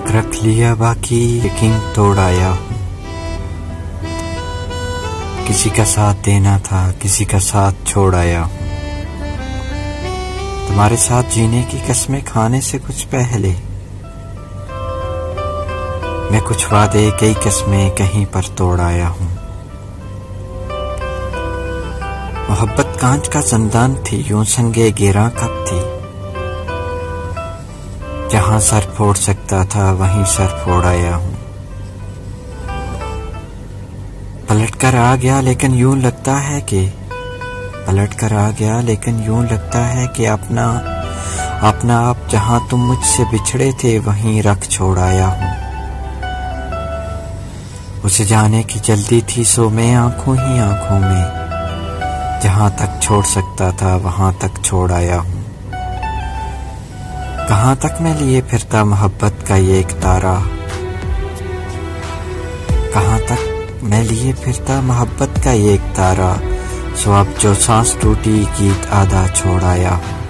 हक रख लिया बाकी यकीन तोड़ आया हूँ। किसी का साथ देना था, किसी का साथ छोड़ आया हूँ। तुम्हारे साथ जीने की कसमें खाने से कुछ पहले मैं कुछ वादे कई कसमें कहीं पर तोड़ आया हूँ। मोहब्बत कांच का ज़ंदान थी, यूं संगे गिरा कब थी। जहां सर फोड़ सकता था वहीं सर फोड़ आया हूँ। पलट कर आ गया लेकिन यूं लगता है कि अपना आप जहां तुम मुझसे बिछड़े थे वहीं रख छोड़ आया हूँ। उसे जाने की जल्दी थी सो मैं आंखों ही आंखों में जहां तक छोड़ सकता था वहां तक छोड़ आया हूँ। कहां तक मैं लिए फिरता मोहब्बत का ये एक तारा, कहां तक मैं लिए फिरता मोहब्बत का ये एक तारा। सो अब जो सांस टूटी गीत आधा छोड़ आया हूँ।